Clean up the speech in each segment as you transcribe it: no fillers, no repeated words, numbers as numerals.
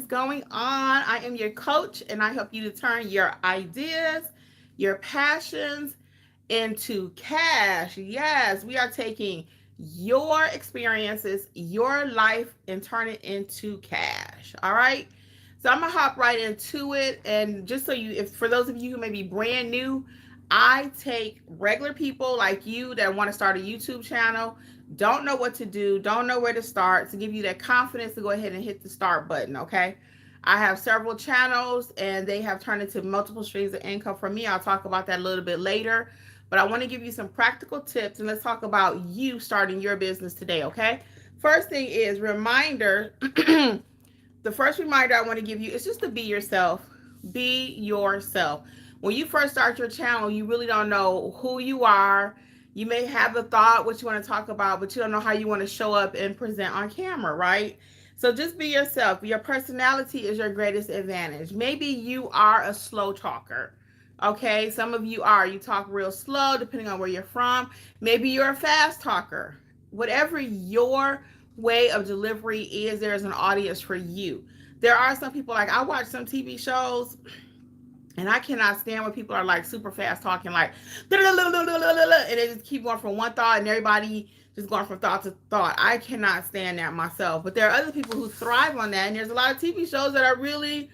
going on? I am your coach, and I help you to turn your ideas, your passions into cash. Yes, we are taking your experiences, your life, and turn it into cash. All right. So I'm gonna hop right into it, and just so you, if for those of you who may be brand new, I take regular people like you that want to start a YouTube channel, don't know what to do, don't know where to start, to give you that confidence to go ahead and hit the start button. Okay. I have several channels and they have turned into multiple streams of income for me. I'll talk about that a little bit later. But I want to give you some practical tips, and let's talk about you starting your business today, okay? First thing is reminder. The first reminder I want to give you is just to be yourself. Be yourself. When you first start your channel, you really don't know who you are. You may have the thought what you want to talk about, but you don't know how you want to show up and present on camera, right? So just be yourself. Your personality is your greatest advantage. Maybe you are a slow talker. Okay, some of you are. You talk real slow depending on where you're from. Maybe you're a fast talker. Whatever your way of delivery is, there's an audience for you. There are some people, like I watch some TV shows and I cannot stand when people are like super fast talking, like, and they just keep going from one thought and everybody just going from thought to thought. I cannot stand that myself. But there are other people who thrive on that. And there's a lot of TV shows that are really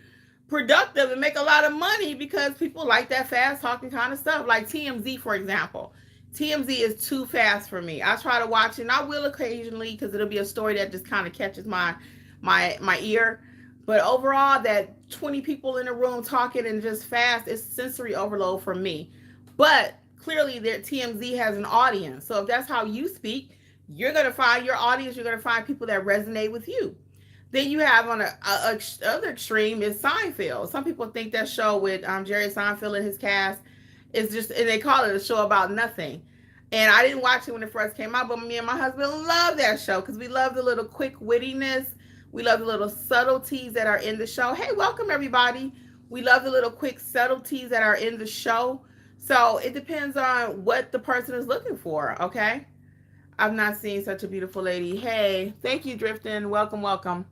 productive and make a lot of money because people like that fast talking kind of stuff. Like TMZ, for example. TMZ is too fast for me. I try to watch it, and I will occasionally because it'll be a story that just kind of catches my ear. But overall, that 20 people in a room talking and just fast is sensory overload for me. But clearly, their TMZ has an audience. So if that's how you speak, you're going to find your audience. You're going to find people that resonate with you. Then you have on a other extreme is Seinfeld. Some people think that show with Jerry Seinfeld and his cast is just, and they call it a show about nothing. And I didn't watch it when it first came out, but me and my husband love that show because we love the little quick wittiness. We love the little subtleties that are in the show. Hey, welcome everybody. We love the little quick subtleties that are in the show. So it depends on what the person is looking for, okay? I've not seen such a beautiful lady. Hey, thank you, Drifting. Welcome, welcome.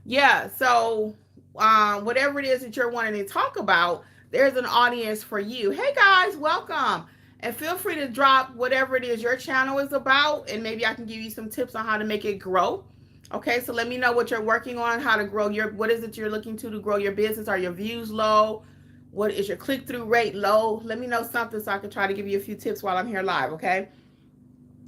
Yeah, so whatever it is that you're wanting to talk about, there's an audience for you. Hey guys, welcome. And feel free to drop whatever it is your channel is about, and maybe I can give you some tips on how to make it grow. Okay, so let me know what you're working on, how to grow your, what is it you're looking to grow your business? Are your views low? What is your click-through rate low? Let me know something so I can try to give you a few tips while I'm here live, okay?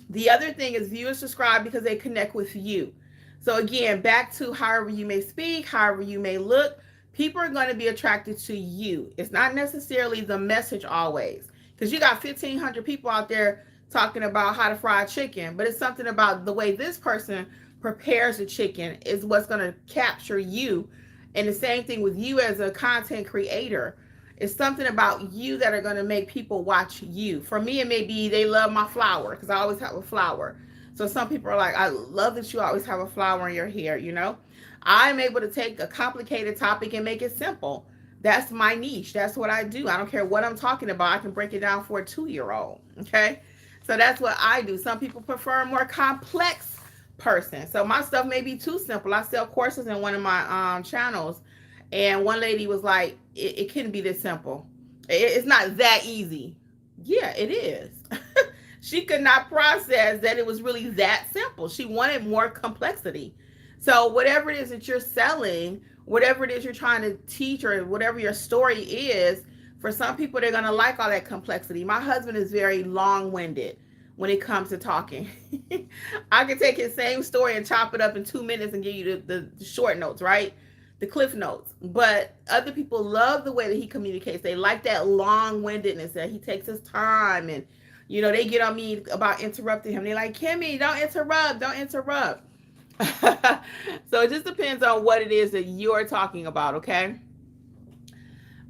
The other thing is viewers subscribe because they connect with you. So again, back to however you may speak, however you may look, people are going to be attracted to you. It's not necessarily the message always, because you got 1,500 people out there talking about how to fry chicken, but it's something about the way this person prepares the chicken is what's going to capture you. And the same thing with you as a content creator. It's something about you that are going to make people watch you. For me, it may be they love my flower because I always have a flower. So some people are like, I love that you always have a flower in your hair, you know. I'm able to take a complicated topic and make it simple. That's my niche. That's what I do. I don't care what I'm talking about. I can break it down for a 2-year-old. Okay. So that's what I do. Some people prefer a more complex person. So my stuff may be too simple. I sell courses in one of my channels. And one lady was like, it couldn't be this simple. It's not that easy. Yeah, it is. She could not process that it was really that simple. She wanted more complexity. So whatever it is that you're selling, whatever it is you're trying to teach, or whatever your story is, for some people, they're going to like all that complexity. My husband is very long-winded when it comes to talking. I can take his same story and chop it up in 2 minutes and give you the short notes, right? The cliff notes. But other people love the way that he communicates. They like that long-windedness, that he takes his time, and you know, they get on me about interrupting him. They're like, Kimmi, don't interrupt. So it just depends on what it is that you're talking about, okay?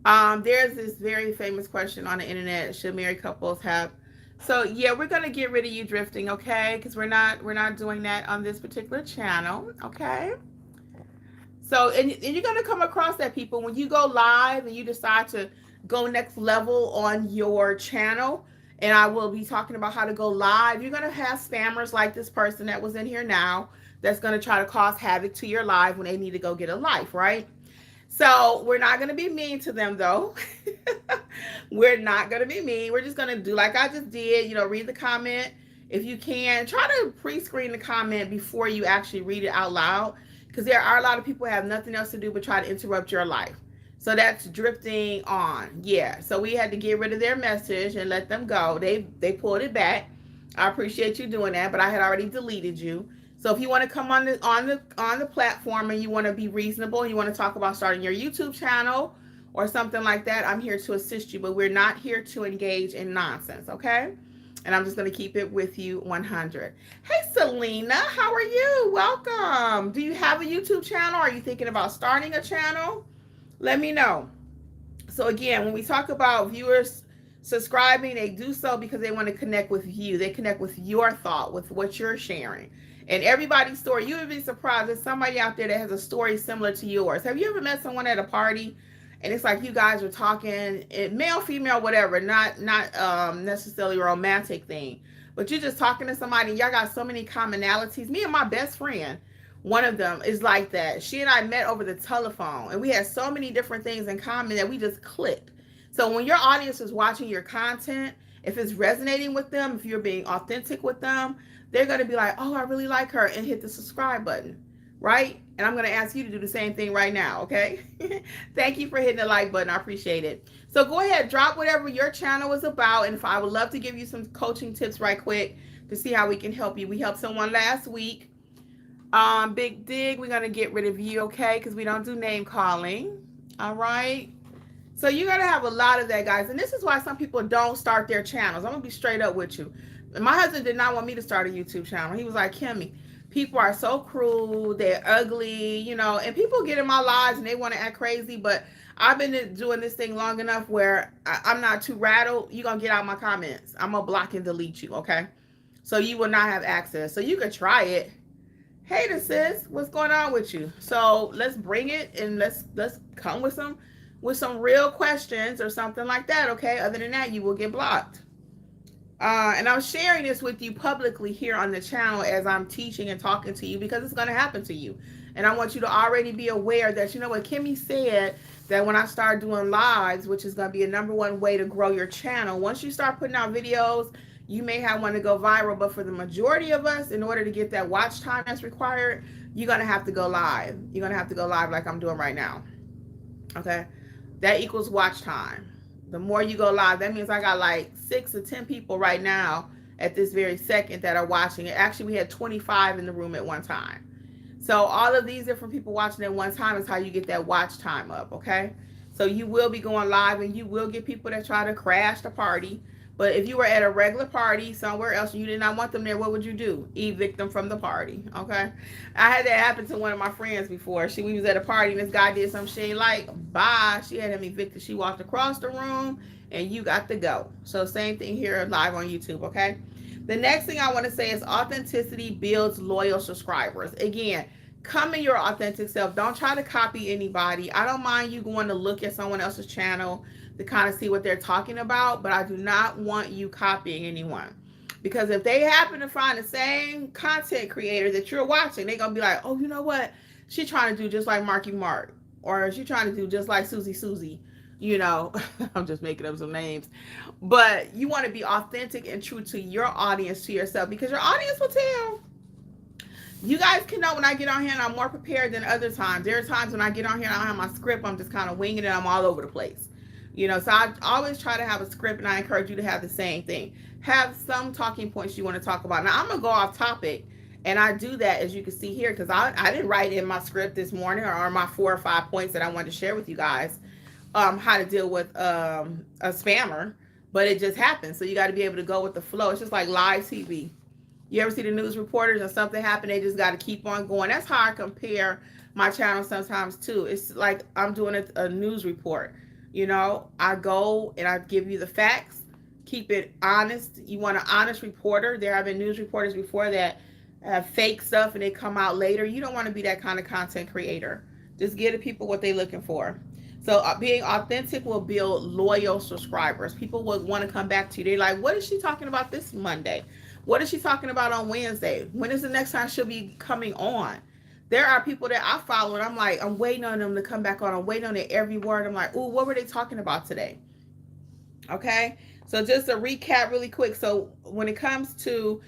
There's this very famous question on the internet: should married couples have? So yeah, we're gonna get rid of you drifting, okay? Because we're not doing that on this particular channel, okay? So and you're gonna come across that, people, when you go live and you decide to go next level on your channel. And I will be talking about how to go live. You're going to have spammers like this person that was in here now that's going to try to cause havoc to your life when they need to go get a life, right? So we're not going to be mean to them though. We're not going to be mean. We're just going to do like I just did, read the comment. If you can, try to pre-screen the comment before you actually read it out loud, because there are a lot of people who have nothing else to do but try to interrupt your life. So that's drifting on. Yeah. So we had to get rid of their message and let them go. They pulled it back. I appreciate you doing that, but I had already deleted you. So if you want to come on the platform and you want to be reasonable and you want to talk about starting your YouTube channel or something like that, I'm here to assist you, but we're not here to engage in nonsense, okay? And I'm just going to keep it with you 100. Hey, Selena, how are you? Welcome. Do you have a YouTube channel? Are you thinking about starting a channel? Let me know. So again, when we talk about viewers subscribing, they do so because they want to connect with you. They connect with your thought, with what you're sharing. And everybody's story, you would be surprised. There's somebody out there that has a story similar to yours. Have you ever met someone at a party and it's like you guys are talking, male, female, whatever, not necessarily a romantic thing, but you're just talking to somebody and y'all got so many commonalities. Me and my best friend, one of them is like that. She and I met over the telephone and we had so many different things in common that we just clicked. So when your audience is watching your content, if it's resonating with them, if you're being authentic with them, they're going to be like, oh, I really like her, and hit the subscribe button, right? And I'm going to ask you to do the same thing right now, okay? Thank you for hitting the like button. I appreciate it. So go ahead, drop whatever your channel is about, and if I would love to give you some coaching tips right quick to see how we can help you. We helped someone last week. Big Dig, we're going to get rid of you, okay? Because we don't do name calling, all right? So you're going to have a lot of that, guys. And this is why some people don't start their channels. I'm going to be straight up with you. My husband did not want me to start a YouTube channel. He was like, Kimmi, people are so cruel. They're ugly, and people get in my lives and they want to act crazy. But I've been doing this thing long enough where I'm not too rattled. You're going to get out my comments. I'm going to block and delete you, okay? So you will not have access. So you could try it. Hey, sis, what's going on with you? So let's bring it and let's come with some real questions or something like that, okay? Other than that, you will get blocked. And I'm sharing this with you publicly here on the channel as I'm teaching and talking to you because it's going to happen to you. And I want you to already be aware that, what Kimmi said, that when I start doing lives, which is going to be a #1 way to grow your channel, once you start putting out videos, you may have one to go viral, but for the majority of us, in order to get that watch time that's required, you're going to have to go live. You're going to have to go live like I'm doing right now. Okay? That equals watch time. The more you go live, that means I got like 6 to 10 people right now at this very second that are watching it. Actually, we had 25 in the room at one time. So all of these different people watching at one time is how you get that watch time up, okay? So you will be going live and you will get people that try to crash the party. But if you were at a regular party somewhere else and you did not want them there, what would you do? Evict them from the party, okay? I had that happen to one of my friends before. We was at a party and this guy did some shit like, bye. She had him evicted. She walked across the room and you got to go. So same thing here live on YouTube, okay? The next thing I want to say is authenticity builds loyal subscribers. Again, come in your authentic self. Don't try to copy anybody. I don't mind you going to look at someone else's channel to kind of see what they're talking about, but I do not want you copying anyone. Because if they happen to find the same content creator that you're watching, they're going to be like, oh, you know what? She's trying to do just like Marky Mark, or she's trying to do just like Susie. I'm just making up some names. But you want to be authentic and true to your audience, to yourself, because your audience will tell. You guys can know when I get on here and I'm more prepared than other times. There are times when I get on here and I don't have my script. I'm just kind of winging it. I'm all over the place. So I always try to have a script, and I encourage you to have the same thing. Have some talking points you want to talk about. Now, I'm going to go off topic, and I do that, as you can see here, because I didn't write in my script this morning or my 4 or 5 points that I wanted to share with you guys, how to deal with a spammer, but it just happens. So you got to be able to go with the flow. It's just like live TV. You ever see the news reporters and something happen, they just got to keep on going. That's how I compare my channel sometimes, too. It's like I'm doing a news report. I go and I give you the facts, keep it honest. You want an honest reporter. There have been news reporters before that have fake stuff and they come out later. You don't want to be that kind of content creator. Just give the people what they're looking for. So being authentic will build loyal subscribers. People will want to come back to you. They're like, what is she talking about this Monday? What is she talking about on Wednesday? When is the next time she'll be coming on? There are people that I follow and I'm like, I'm waiting on them to come back on. I'm waiting on their every word. I'm like, ooh, what were they talking about today? Okay. So just a recap really quick. So when it comes to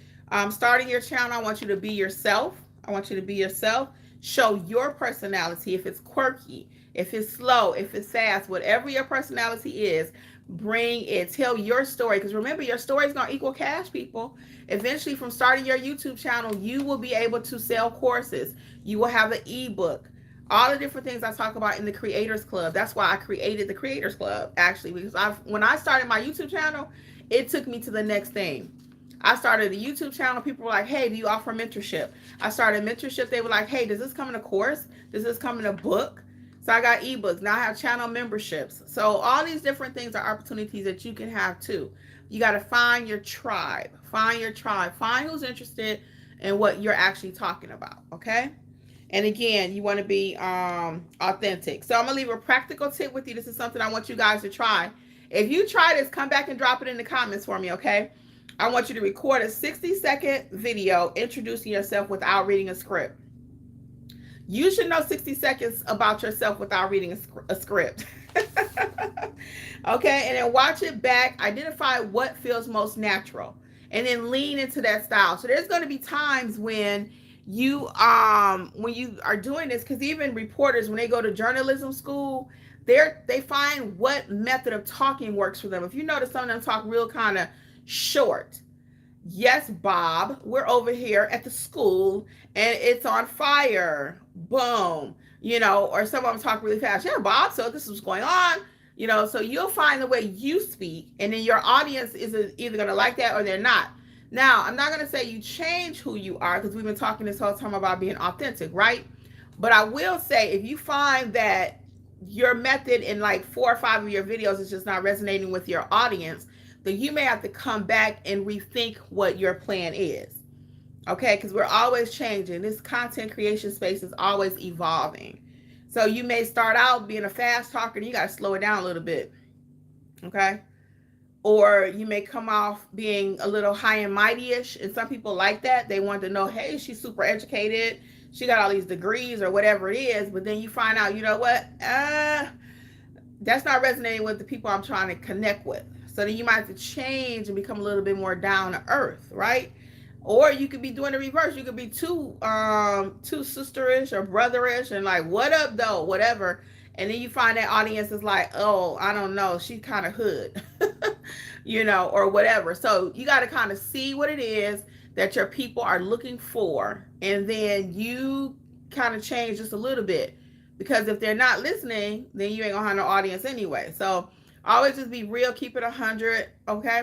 starting your channel, I want you to be yourself. I want you to be yourself. Show your personality. If it's quirky, if it's slow, if it's fast, whatever your personality is, bring it. Tell your story. Because remember, your story is going to equal cash, people. Eventually, from starting your YouTube channel, you will be able to sell courses. You will have an ebook, all the different things I talk about in the Creators Club. That's why I created the Creators Club, actually, because when I started my YouTube channel, it took me to the next thing. I started the YouTube channel. People were like, hey, do you offer mentorship? I started mentorship. They were like, hey, does this come in a course? Does this come in a book? So I got ebooks. Now I have channel memberships. So all these different things are opportunities that you can have too. You got to find your tribe. Find your tribe. Find who's interested in what you're actually talking about. Okay? And again, you want to be authentic. So I'm going to leave a practical tip with you. This is something I want you guys to try. If you try this, come back and drop it in the comments for me, okay? I want you to record a 60-second video introducing yourself without reading a script. You should know 60 seconds about yourself without reading a script. Okay, and then watch it back. Identify what feels most natural. And then lean into that style. So there's going to be times when you are doing this, because even reporters, when they go to journalism school, they find what method of talking works for them. If you notice, some of them talk real kind of short. Yes, Bob, we're over here at the school and it's on fire. Boom. Or some of them talk really fast. Yeah, Bob, so this is what's going on. So you'll find the way you speak, and then your audience is either going to like that or they're not. Now, I'm not going to say you change who you are, because we've been talking this whole time about being authentic, right? But I will say, if you find that your method in like 4 or 5 of your videos is just not resonating with your audience, then you may have to come back and rethink what your plan is. Okay? Because we're always changing. This content creation space is always evolving. So you may start out being a fast talker and you got to slow it down a little bit. Okay? Or you may come off being a little high and mighty-ish, and some people like that. They want to know, hey, she's super educated. She got all these degrees or whatever it is. But then you find out, you know what? That's not resonating with the people I'm trying to connect with. So then you might have to change and become a little bit more down to earth, right? Or you could be doing the reverse. You could be too sisterish or brotherish and like, what up though, whatever. And then you find that audience is like, oh, I don't know, she's kind of hood, or whatever. So you got to kind of see what it is that your people are looking for, and then you kind of change just a little bit, because if they're not listening, then you ain't gonna have no audience anyway. So always just be real, keep it 100, okay?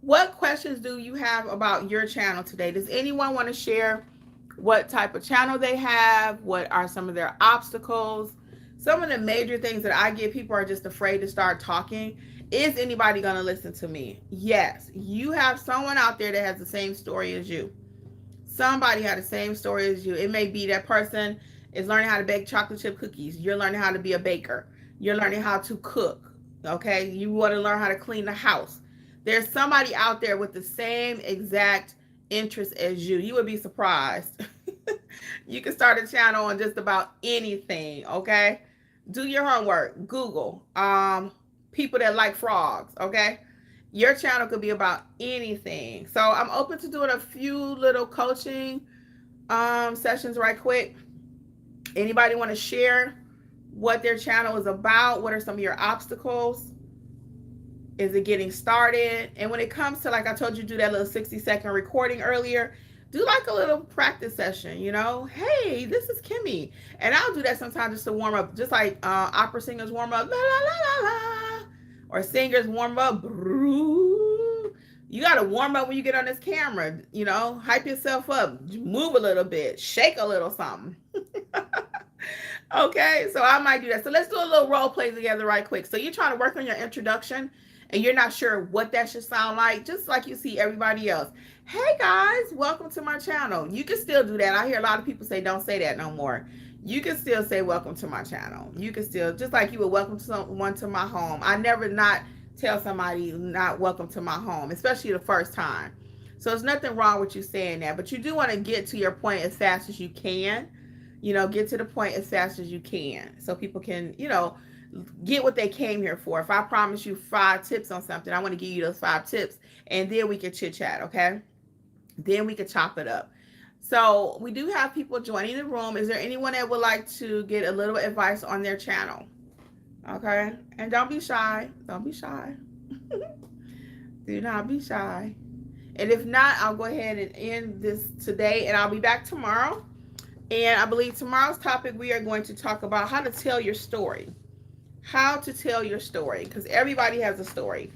What questions do you have about your channel today? Does anyone want to share what type of channel they have? What are some of their obstacles? Some of the major things that I get, people are just afraid to start talking. Is anybody going to listen to me? Yes. You have someone out there that has the same story as you. Somebody had the same story as you. It may be that person is learning how to bake chocolate chip cookies. You're learning how to be a baker. You're learning how to cook. Okay? You want to learn how to clean the house. There's somebody out there with the same exact interest as you. You would be surprised. You can start a channel on just about anything, okay? Do your homework. Google people that like frogs, okay? Your channel could be about anything. So I'm open to doing a few little coaching sessions right quick. Anybody want to share what their channel is about? What are some of your obstacles? Is it getting started? And when it comes to, like I told you, do that little 60-second recording earlier, do like a little practice session, Hey, this is Kimmi. And I'll do that sometimes just to warm up, just like opera singers warm up, la, la, la, la, la, or singers warm up. You got to warm up when you get on this camera, hype yourself up, move a little bit, shake a little something. Okay, so I might do that. So let's do a little role play together right quick. So you're trying to work on your introduction, and you're not sure what that should sound like, just like you see everybody else. Hey guys, welcome to my channel. You can still do that. I hear a lot of people say, don't say that no more. You can still say, welcome to my channel. You can still, just like you would welcome someone to my home. I never not tell somebody not welcome to my home, especially the first time. So there's nothing wrong with you saying that, but you do want to get to your point as fast as you can. Get to the point as fast as you can so people can, get what they came here for. If I promise you 5 tips on something, I want to give you those 5 tips, and then we can chit chat, okay? Then we can chop it up. So we do have people joining the room. Is there anyone that would like to get a little advice on their channel? Okay? And don't be shy. Don't be shy. Do not be shy. And if not, I'll go ahead and end this today, and I'll be back tomorrow. And I believe tomorrow's topic, we are going to talk about how to tell your story. How to tell your story, because everybody has a story.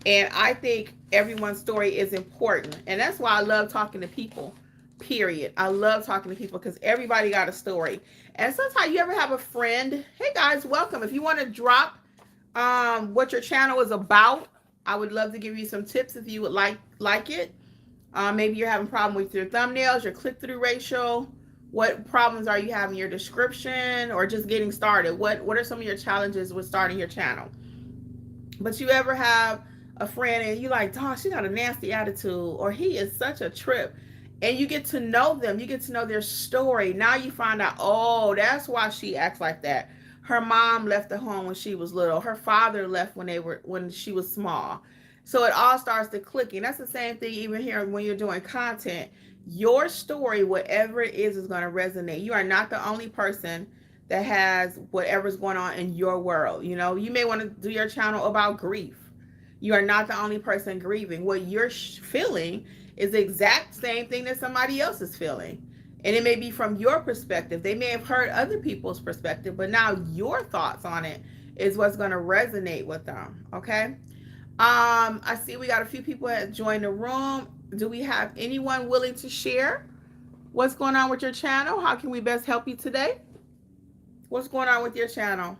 And I think everyone's story is important. And that's why I love talking to people, period. I love talking to people because everybody got a story. And sometimes you ever have a friend, hey guys, welcome. If you want to drop what your channel is about, I would love to give you some tips if you would like it. Maybe you're having a problem with your thumbnails, your click-through ratio. What problems are you having? Your description, or just getting started? What are some of your challenges with starting your channel? But you ever have a friend and you like, dog, she got a nasty attitude, or he is such a trip, and you get to know them, you get to know their story. Now you find out, oh, that's why she acts like that. Her mom left the home when she was little. Her father left when she was small. So it all starts to click. And that's the same thing even here when you're doing content. Your story, whatever it is going to resonate. You are not the only person that has whatever's going on in your world. You may want to do your channel about grief. You are not the only person grieving. What you're feeling is the exact same thing that somebody else is feeling. And it may be from your perspective. They may have heard other people's perspective, but now your thoughts on it is what's going to resonate with them. Okay. I see we got a few people that joined the room. Do we have anyone willing to share what's going on with your channel? How can we best help you today? What's going on with your channel?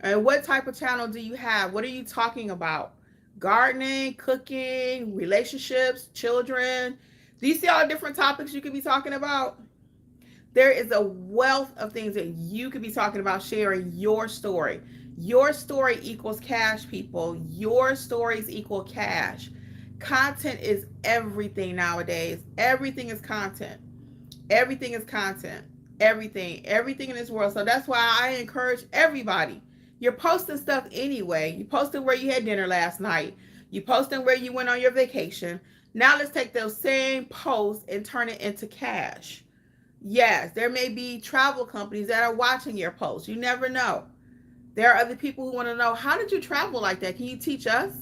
And what type of channel do you have? What are you talking about? Gardening, cooking, relationships, children? Do you see all the different topics you could be talking about? There is a wealth of things that you could be talking about, sharing your story. Your story equals cash, people. Your stories equal cash. Content is everything nowadays. Everything is content. Everything is content. Everything in this world. So that's why I encourage everybody. You're posting stuff anyway. You posted where you had dinner last night. You posting where you went on your vacation. Now let's take those same posts and turn it into cash. Yes, there may be travel companies that are watching your posts. You never know. There are other people who want to know, how did you travel like that? Can you teach us?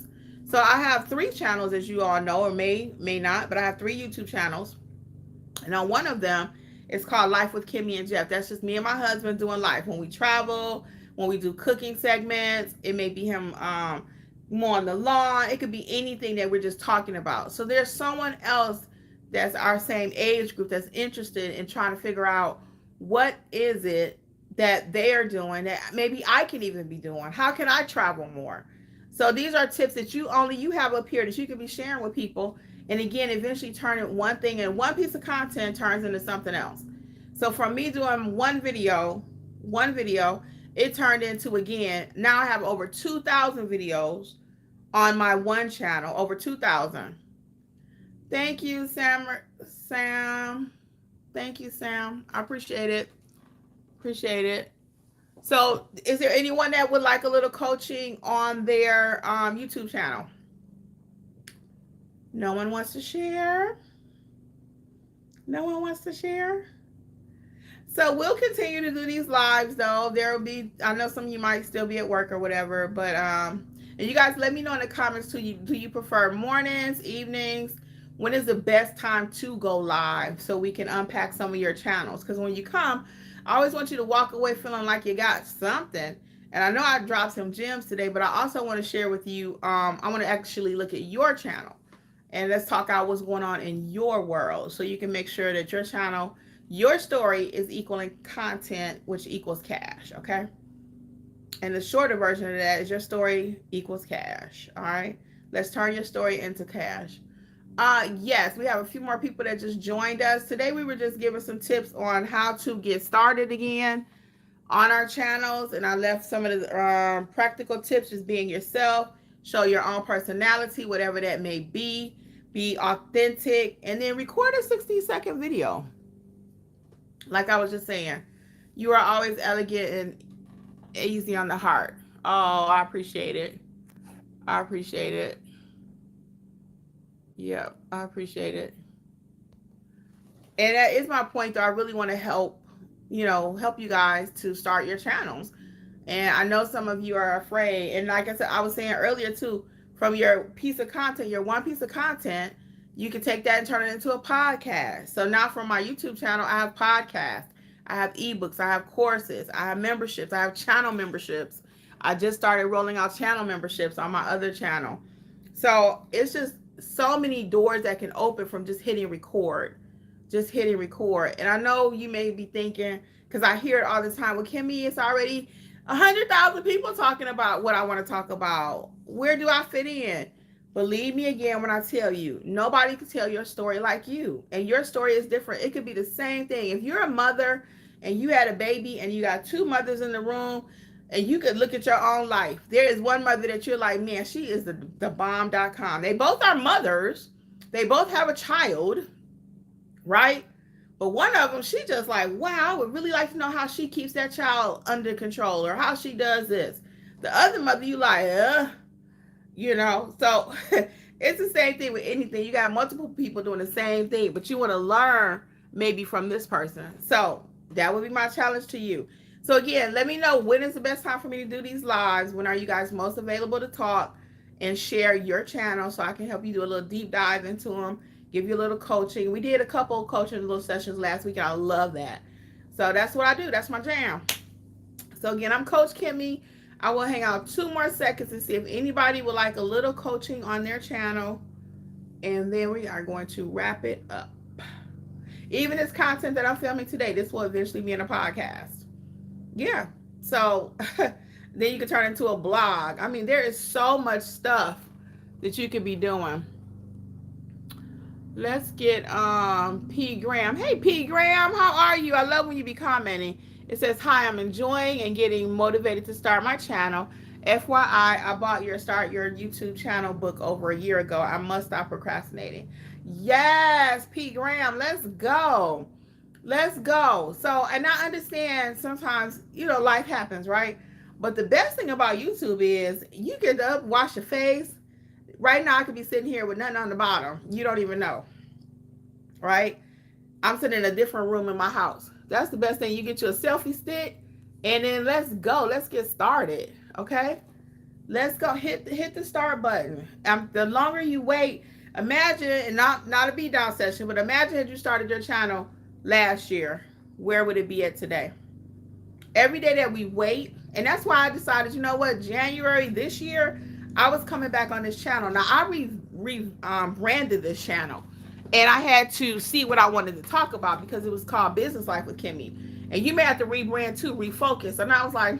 So I have 3 channels, as you all know, or may not, but I have 3 YouTube channels. And on one of them, it's called Life with Kimmi and Jeff. That's just me and my husband doing life. When we travel, when we do cooking segments, it may be him more on the lawn. It could be anything that we're just talking about. So there's someone else that's our same age group that's interested in trying to figure out what is it that they are doing that maybe I can even be doing. How can I travel more? So these are tips that you have up here that you can be sharing with people. And again, eventually turn it one thing, and one piece of content turns into something else. So from me doing one video, it turned into, again, now I have over 2,000 videos on my one channel, over 2,000. Thank you, Sam. Thank you, Sam. I appreciate it. So is there anyone that would like a little coaching on their YouTube channel? No one wants to share? No one wants to share? So we'll continue to do these lives, though. There will be, I know some of you might still be at work or whatever, but and you guys let me know in the comments too. Do you prefer mornings, evenings? When is the best time to go live so we can unpack some of your channels? Because when you come, I always want you to walk away feeling like you got something. And I know I dropped some gems today, but I also want to share with you, I want to actually look at your channel and let's talk out what's going on in your world so you can make sure that your channel, your story is equaling content, which equals cash, okay? And the shorter version of that is your story equals cash, all right? Let's turn your story into cash. Yes, we have a few more people that just joined us. Today we were just giving some tips on how to get started again on our channels, and I left some of the practical tips, just being yourself, show your own personality, whatever that may be. be authentic, and then record a 60-second video. Like I was just saying, you are always elegant and easy on the heart. Oh, I appreciate it. I appreciate it. Yep, I appreciate it. And that is my point, though. I really want to help, help you guys to start your channels. And I know some of you are afraid. And like I said, I was saying earlier too, from your piece of content, your one piece of content, you can take that and turn it into a podcast. So now from my YouTube channel, I have podcasts, I have ebooks, I have courses, I have memberships, I have channel memberships. I just started rolling out channel memberships on my other channel. So it's just so many doors that can open from just hitting record. Just hitting record. And I know you may be thinking, because I hear it all the time, well, Kimmi, it's already 100,000 people talking about what I want to talk about. Where do I fit in? Believe me again when I tell you, nobody can tell your story like you. And your story is different. It could be the same thing. If you're a mother and you had a baby and you got two mothers in the room, and you could look at your own life. There is one mother that you're like, man, she is the bomb.com. They both are mothers. They both have a child, right? But one of them, she just like, wow, I would really like to know how she keeps that child under control or how she does this. The other mother, you like, so it's the same thing with anything. You got multiple people doing the same thing, but you want to learn maybe from this person. So that would be my challenge to you. So again, let me know, when is the best time for me to do these lives? When are you guys most available to talk and share your channel so I can help you do a little deep dive into them, give you a little coaching. We did a couple of coaching little sessions last week, and I love that. So that's what I do. That's my jam. So again, I'm Coach Kimmi. I will hang out 2 more seconds and see if anybody would like a little coaching on their channel. And then we are going to wrap it up. Even this content that I'm filming today, this will eventually be in a podcast. Yeah. So then you can turn it into a blog. I mean, there is so much stuff that you could be doing. Let's get P. Graham. Hey, P. Graham, how are you? I love when you be commenting. It says, hi, I'm enjoying and getting motivated to start my channel. FYI, I bought your Start Your YouTube Channel book over a year ago. I must stop procrastinating. Yes, P. Graham, let's go. Let's go. So, and I understand sometimes, life happens, right? But the best thing about YouTube is you get up, wash your face. Right now, I could be sitting here with nothing on the bottom. You don't even know, right? I'm sitting in a different room in my house. That's the best thing. You get you a selfie stick, and then let's go. Let's get started, okay? Let's go. Hit the start button. The longer you wait, imagine, and not a beat down session, but imagine if you started your channel last year, where would it be at today? Every day that we wait, and that's why I decided, January this year, I was coming back on this channel. Now I branded this channel, and I had to see what I wanted to talk about because it was called Business Life with Kimmi. And you may have to rebrand too, refocus. And I was like,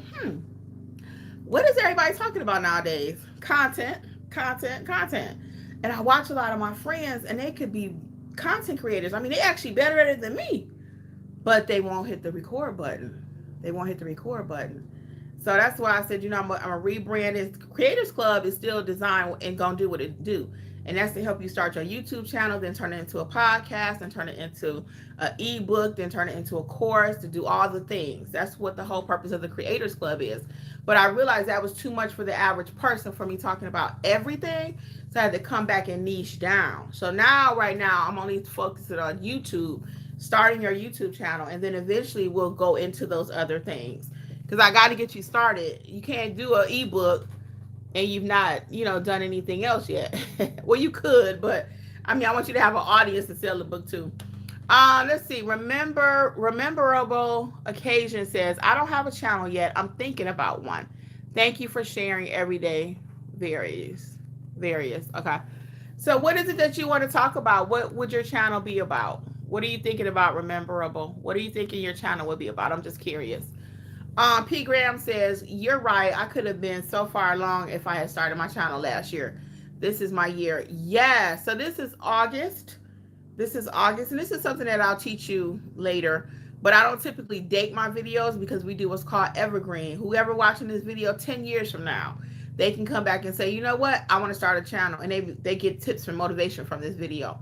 what is everybody talking about nowadays? Content. And I watch a lot of my friends, and they could be content creators. I mean, they actually better at it than me, but they won't hit the record button. So that's why I said, I'm a rebrand. Kreators Klub is still designed and gonna do what it do, and that's to help you start your YouTube channel, then turn it into a podcast, then turn it into an ebook, then turn it into a course, to do all the things. That's what the whole purpose of the Kreators Klub is. But I realized that was too much for the average person for me talking about everything. So I had to come back and niche down. So right now, I'm only focusing on YouTube, starting your YouTube channel, and then eventually we'll go into those other things. Because I got to get you started. You can't do an ebook and you've not, done anything else yet. Well, you could, but I want you to have an audience to sell the book to. Let's see. Rememberable Occasion says, I don't have a channel yet. I'm thinking about one. Thank you for sharing. Every day varies. Okay. So what is it that you want to talk about? What would your channel be about? What are you thinking about, Rememberable? What are you thinking your channel would be about? I'm just curious. P. Graham says, you're right. I could have been so far along if I had started my channel last year. This is my year. Yeah. So this is August. And this is something that I'll teach you later. But I don't typically date my videos because we do what's called evergreen. Whoever watching this video 10 years from now, they can come back and say, you know what, I want to start a channel, and they get tips and motivation from this video.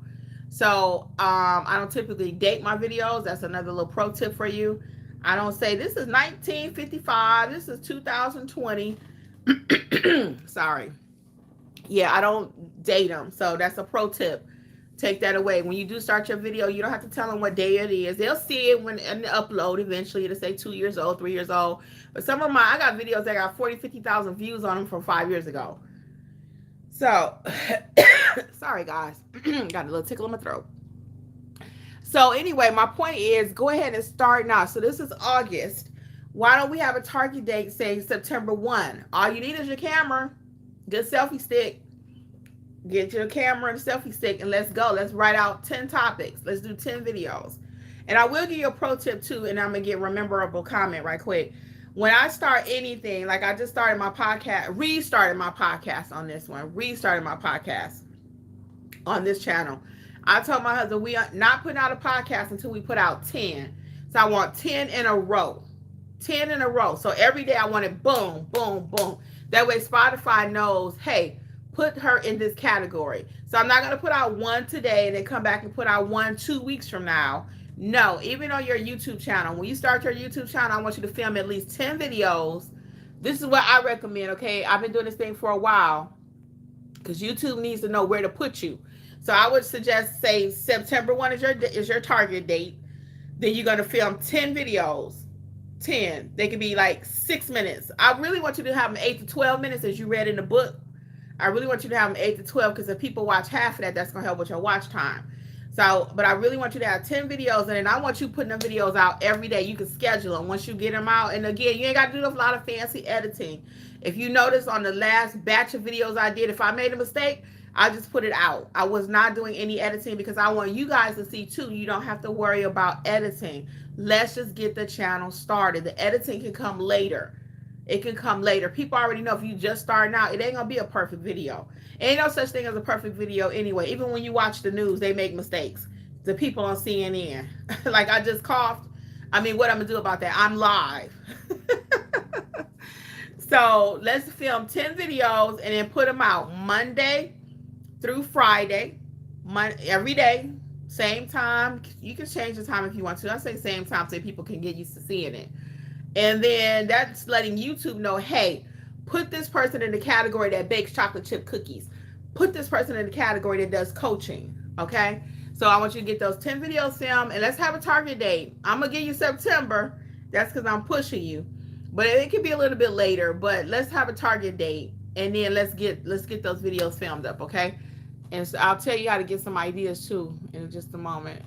So I don't typically date my videos. That's another little pro tip for you. I don't say this is 1955, this is 2020. Sorry. Yeah, I don't date them. So that's a pro tip. Take that away. When you do start your video, you don't have to tell them what day it is. They'll see it when in the upload eventually. It'll say 2 years old, 3 years old. But some of I got videos that got 40, 50,000 views on them from 5 years ago. So, sorry guys. Got a little tickle in my throat. So anyway, my point is go ahead and start now. So this is August. Why don't we have a target date saying September 1? All you need is your camera, good selfie stick. Get your camera and selfie stick and let's go. Let's write out 10 topics. Let's do 10 videos. And I will give you a pro tip too, and I'm going to get rememberable comment right quick. When I start anything, like I just started my podcast, restarted my podcast on this one, restarted my podcast on this channel. I told my husband we are not putting out a podcast until we put out 10. So I want 10 in a row. 10 in a row. So every day I want it boom, boom, boom. That way Spotify knows, hey, put her in this category. So I'm not going to put out one today and then come back and put out one 2 weeks from now. No, even on your YouTube channel, when you start your YouTube channel, I want you to film at least 10 videos. This is what I recommend, okay? I've been doing this thing for a while because YouTube needs to know where to put you. So I would suggest, say, September 1 is your target date. Then you're going to film 10 videos. 10. They could be like 6 minutes. I really want you to have them 8 to 12 minutes as you read in the book. I really want you to have them 8 to 12 because if people watch half of that, that's going to help with your watch time. So, but I really want you to have 10 videos, and then I want you putting them videos out every day. You can schedule them once you get them out. And again, you ain't got to do a lot of fancy editing. If you notice on the last batch of videos I did, if I made a mistake, I just put it out. I was not doing any editing because I want you guys to see too. You don't have to worry about editing. Let's just get the channel started. The editing can come later. It can come later. People already know if you just starting out, it ain't gonna be a perfect video. Ain't no such thing as a perfect video anyway. Even when you watch the news, they make mistakes. The people on CNN, like I just coughed. I mean, what I'm gonna do about that? I'm live. So let's film 10 videos and then put them out Monday through Friday, every day, same time. You can change the time if you want to. I say same time so people can get used to seeing it. And then that's letting YouTube know, hey, put this person in the category that bakes chocolate chip cookies. Put this person in the category that does coaching, okay? So I want you to get those 10 videos filmed, and let's have a target date. I'm going to give you September. That's because I'm pushing you. But it could be a little bit later, but let's have a target date, and then let's get those videos filmed up, okay? And so I'll tell you how to get some ideas, too, in just a moment.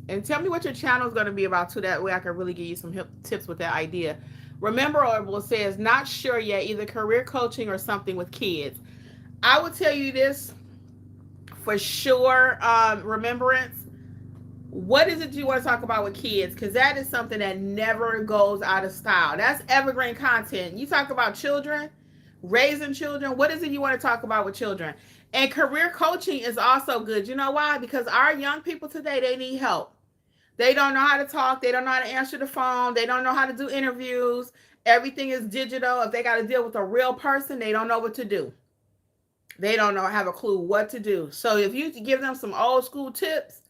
And tell me what your channel is going to be about, too. That way I can really give you some tips with that idea. Rememberable says, not sure yet, either career coaching or something with kids. I will tell you this for sure, Remembrance. What is it you want to talk about with kids? Because that is something that never goes out of style. That's evergreen content. You talk about children, raising children. What is it you want to talk about with children? And career coaching is also good. You know why? Because our young people today, they need help. They don't know how to talk. They don't know how to answer the phone. They don't know how to do interviews. Everything is digital. If they got to deal with a real person, they don't know what to do. They don't know, have a clue what to do. So if you give them some old school tips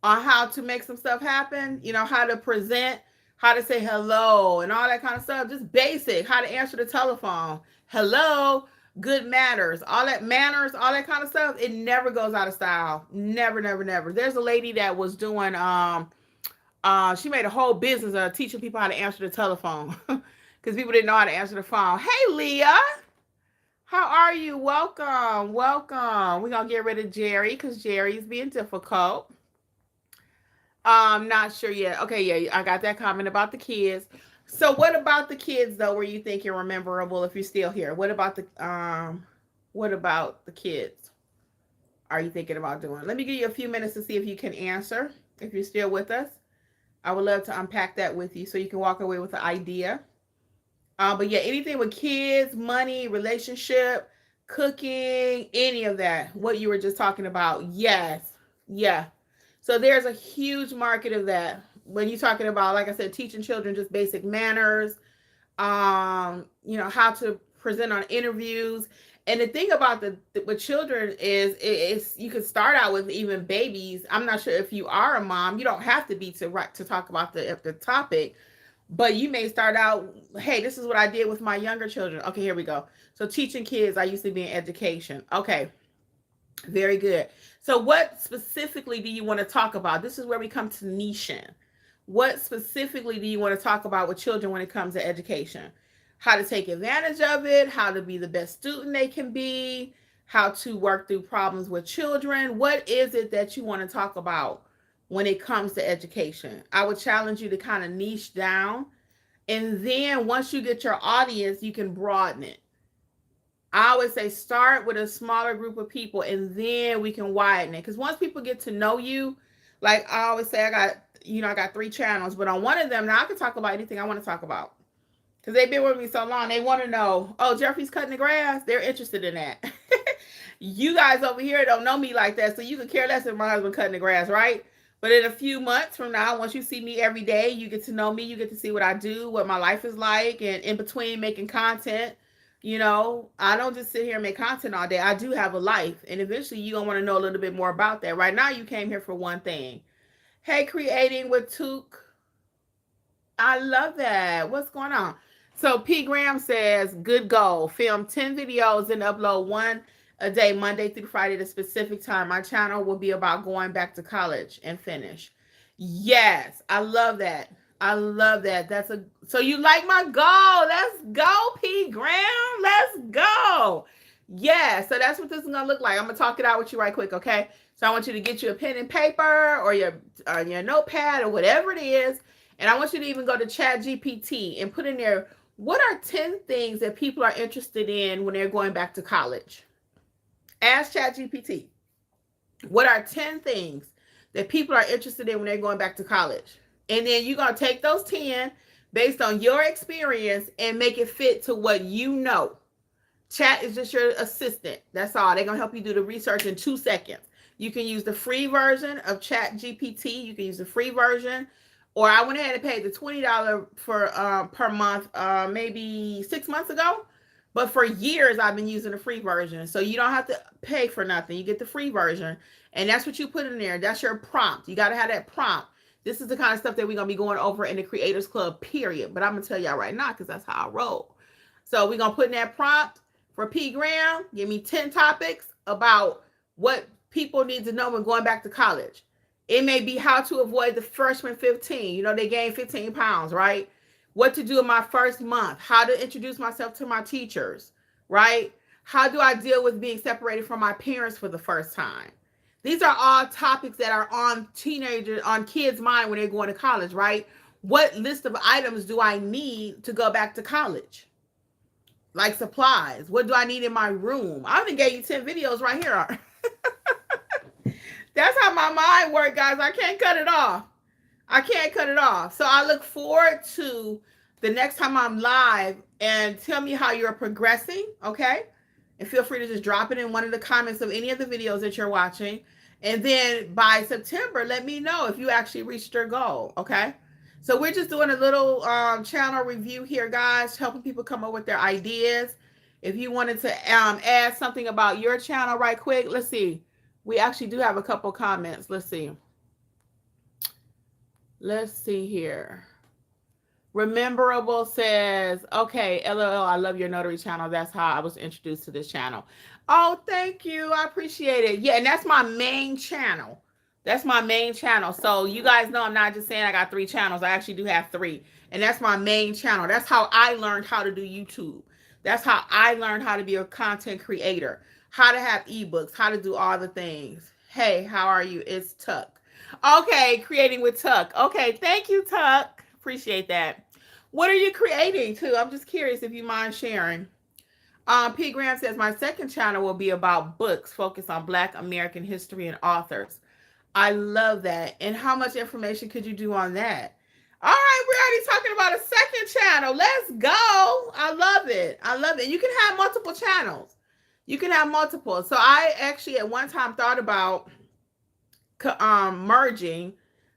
on how to make some stuff happen, you know, how to present, how to say hello and all that kind of stuff, just basic, how to answer the telephone, hello, good manners, all that kind of stuff, it never goes out of style. Never, never, never. There's a lady that was doing, she made a whole business of teaching people how to answer the telephone because people didn't know how to answer the phone. Hey, Leah. How are you? Welcome. Welcome. We're going to get rid of Jerry because Jerry's being difficult. Not sure yet. Okay, yeah, I got that comment about the kids. So what about the kids, though, where you think you're rememberable if you're still here? What about the kids are you thinking about doing? Let me give you a few minutes to see if you can answer, if you're still with us. I would love to unpack that with you so you can walk away with an idea. But yeah, anything with kids, money, relationship, cooking, any of that, what you were just talking about. Yes. Yeah. So there's a huge market of that. When you're talking about, like I said, teaching children just basic manners, you know, how to present on interviews. And the thing about with children is it's you can start out with even babies. I'm not sure if you are a mom, you don't have to be to talk about the topic, but you may start out, hey, this is what I did with my younger children. Okay, here we go. So teaching kids, I used to be in education. Okay, very good. So what specifically do you want to talk about? This is where we come to niching. What specifically do you want to talk about with children when it comes to education? How to take advantage of it, how to be the best student they can be, how to work through problems with children. What is it that you want to talk about when it comes to education? I would challenge you to kind of niche down. And then once you get your audience, you can broaden it. I always say start with a smaller group of people and then we can widen it. Because once people get to know you, like I always say, I got 3 channels, but on one of them, now I can talk about anything I want to talk about. Because they've been with me so long, they want to know, oh, Jeffrey's cutting the grass. They're interested in that. You guys over here don't know me like that, so you could care less if my husband cutting the grass, right? But in a few months from now, once you see me every day, you get to know me, you get to see what I do, what my life is like, and in between making content, I don't just sit here and make content all day. I do have a life, and eventually you're going to want to know a little bit more about that. Right now, you came here for one thing. Hey, Creating with Took. I love that. What's going on? So P. Graham says, good goal. Film 10 videos and upload 1 a day, Monday through Friday at a specific time. My channel will be about going back to college and finish. Yes, I love that. I love that. So you like my goal. Let's go, P. Graham. Let's go. Yeah, so that's what this is going to look like. I'm going to talk it out with you right quick, okay? So I want you to get you a pen and paper or your notepad or whatever it is. And I want you to even go to ChatGPT and put in there, what are 10 things that people are interested in when they're going back to college? Ask ChatGPT, what are 10 things that people are interested in when they're going back to college? And then you're going to take those 10 based on your experience and make it fit to what you know. Chat is just your assistant. That's all. They're going to help you do the research in 2 seconds. You can use the free version of ChatGPT. You can use the free version. Or I went ahead and paid the $20 for per month maybe 6 months ago. But for years, I've been using the free version. So you don't have to pay for nothing. You get the free version. And that's what you put in there. That's your prompt. You got to have that prompt. This is the kind of stuff that we're going to be going over in the Creators Club, period. But I'm going to tell y'all right now because that's how I roll. So we're going to put in that prompt for P. Graham. Give me 10 topics about what people need to know when going back to college. It may be how to avoid the freshman 15. They gain 15 pounds, right? What to do in my first month. How to introduce myself to my teachers, right? How do I deal with being separated from my parents for the first time? These are all topics that are on kids' mind when they're going to college, right? What list of items do I need to go back to college? Like supplies. What do I need in my room? I even gave you 10 videos right here. That's how my mind works, guys. I can't cut it off. So I look forward to the next time I'm live, and tell me how you're progressing, okay? And feel free to just drop it in one of the comments of any of the videos that you're watching. And then by September, let me know if you actually reached your goal, okay? So we're just doing a little channel review here, guys, helping people come up with their ideas. If you wanted to add something about your channel right quick, let's see. We actually do have a couple comments. Let's see. Let's see here. Rememberable says, okay, LOL, I love your notary channel. That's how I was introduced to this channel. Oh, thank you. I appreciate it. Yeah, and that's my main channel. So you guys know I'm not just saying I got 3 channels. I actually do have 3. And that's my main channel. That's how I learned how to do YouTube. That's how I learned how to be a content creator. How to have ebooks, how to do all the things. Hey, how are you? It's Tuck. Okay, creating with Tuck. Okay, thank you, Tuck. Appreciate that. What are you creating too? I'm just curious if you mind sharing. P. Graham says, my second channel will be about books, focused on Black American history and authors. I love that. And how much information could you do on that? All right, we're already talking about a second channel. Let's go. I love it. You can have multiple channels. So I actually at one time thought about merging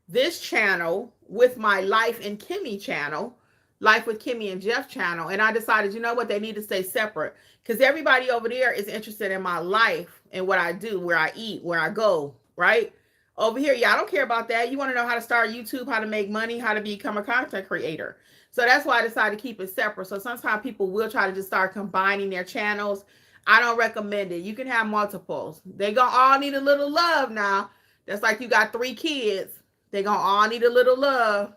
this channel with my Life and Kimmi channel Life with Kimmi and Jeff channel. And I decided, you know what, they need to stay separate. Because everybody over there is interested in my life and what I do, where I eat, where I go, right? Over here, yeah, I don't care about that. You want to know how to start YouTube, how to make money, how to become a content creator. So that's why I decided to keep it separate. So sometimes people will try to just start combining their channels. I don't recommend it. You can have multiples. They gonna all need a little love now. That's like you got 3 kids. They gonna all need a little love.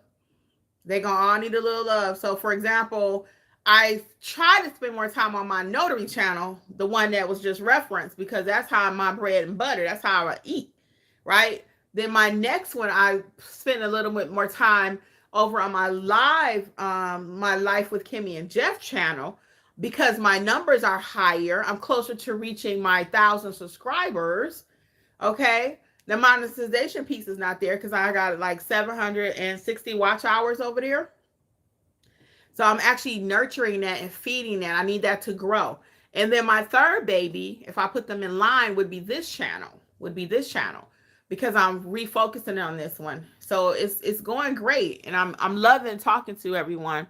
They gonna all need a little love. So for example, I try to spend more time on my notary channel, the one that was just referenced, because that's how my bread and butter, that's how I eat, right? Then my next one, I spend a little bit more time over on my Life with Kimmi and Jeff channel, because my numbers are higher. I'm closer to reaching my 1,000 subscribers. Okay. The monetization piece is not there because I got like 760 watch hours over there. So I'm actually nurturing that and feeding that. I need that to grow. And then my third baby, if I put them in line, would be this channel, because I'm refocusing on this one. So it's going great, and I'm loving talking to everyone.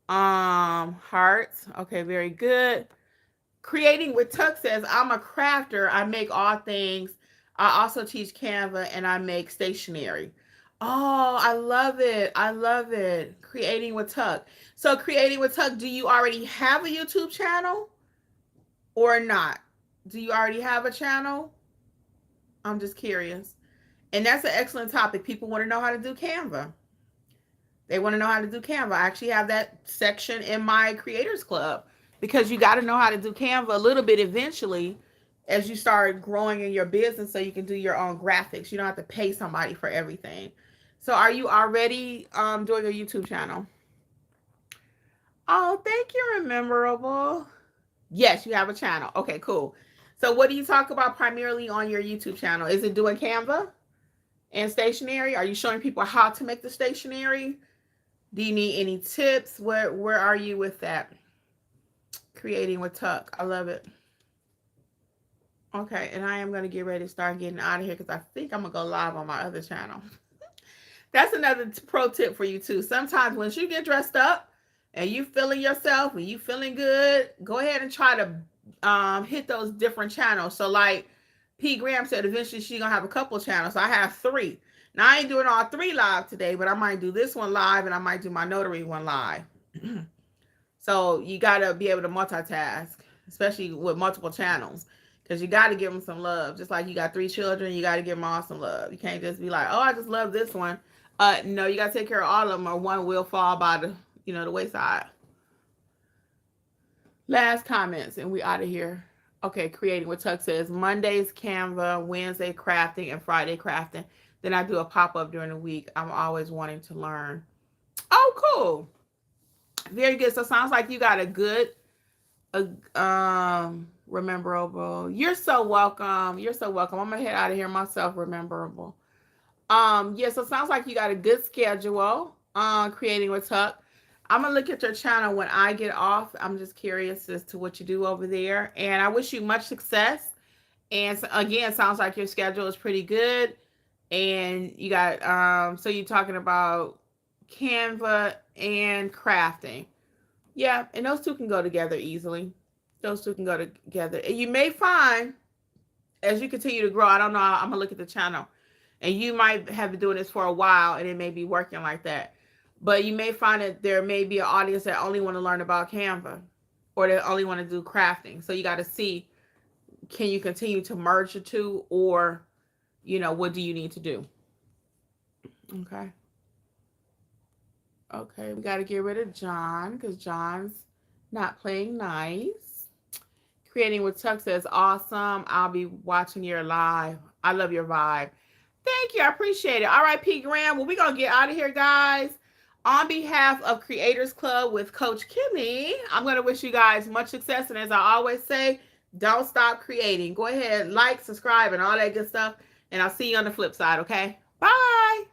Hearts. Okay, very good. Creating with Tuck says, I'm a crafter. I make all things. I also teach Canva and I make stationery. Oh, I love it. I love it. Creating with Tuck. So Creating with Tuck, do you already have a YouTube channel or not? Do you already have a channel? I'm just curious. And that's an excellent topic. People want to know how to do Canva. They want to know how to do Canva. I actually have that section in my Creators Club, because you got to know how to do Canva a little bit eventually as you start growing in your business, so you can do your own graphics. You don't have to pay somebody for everything. So are you already doing a YouTube channel? Oh, thank you, Rememberable. Yes, you have a channel. Okay, cool. So what do you talk about primarily on your YouTube channel? Is it doing Canva and stationery? Are you showing people how to make the stationery? Do you need any tips? Where are you with that? Creating with Tuck. I love it. Okay, and I am going to get ready to start getting out of here because I think I'm going to go live on my other channel. That's another pro tip for you too. Sometimes once you get dressed up and you feeling yourself and you feeling good, go ahead and try to hit those different channels. So like P. Graham said, eventually she's going to have a couple channels. So I have 3. Now I ain't doing all 3 live today, but I might do this one live and I might do my notary one live. So you got to be able to multitask, especially with multiple channels, because you got to give them some love. Just like you got 3 children, you got to give them all some love. You can't just be like, oh, I just love this one. No, you got to take care of all of them, or one will fall by the wayside. Last comments and we out of here. Okay, Creating with Tuck says Mondays Canva, Wednesday crafting, and Friday crafting. Then I do a pop-up during the week. I'm always wanting to learn. Oh, cool. Very good. So sounds like you got a good Rememberable. You're so welcome. You're so welcome. I'm gonna head out of here myself, Rememberable. Yeah, so sounds like you got a good schedule Creating with Tuck. I'm gonna look at your channel when I get off. I'm just curious as to what you do over there, and I wish you much success. And again, sounds like your schedule is pretty good, and you got so you're talking about Canva and crafting. Yeah, and those two can go together easily. Those two can go together. And you may find, as you continue to grow, I don't know, I'm gonna look at the channel, and you might have been doing this for a while and it may be working like that. But you may find that there may be an audience that only want to learn about Canva, or they only want to do crafting. So you got to see, can you continue to merge the two, or, what do you need to do? Okay. Okay, we got to get rid of John because John's not playing nice. Creating with Tuck says, awesome. I'll be watching your live. I love your vibe. Thank you. I appreciate it. All right, P. Graham. Well, we're going to get out of here, guys. On behalf of Creators Club with Coach Kimmi, I'm going to wish you guys much success. And as I always say, don't stop creating. Go ahead, like, subscribe, and all that good stuff. And I'll see you on the flip side, okay? Bye.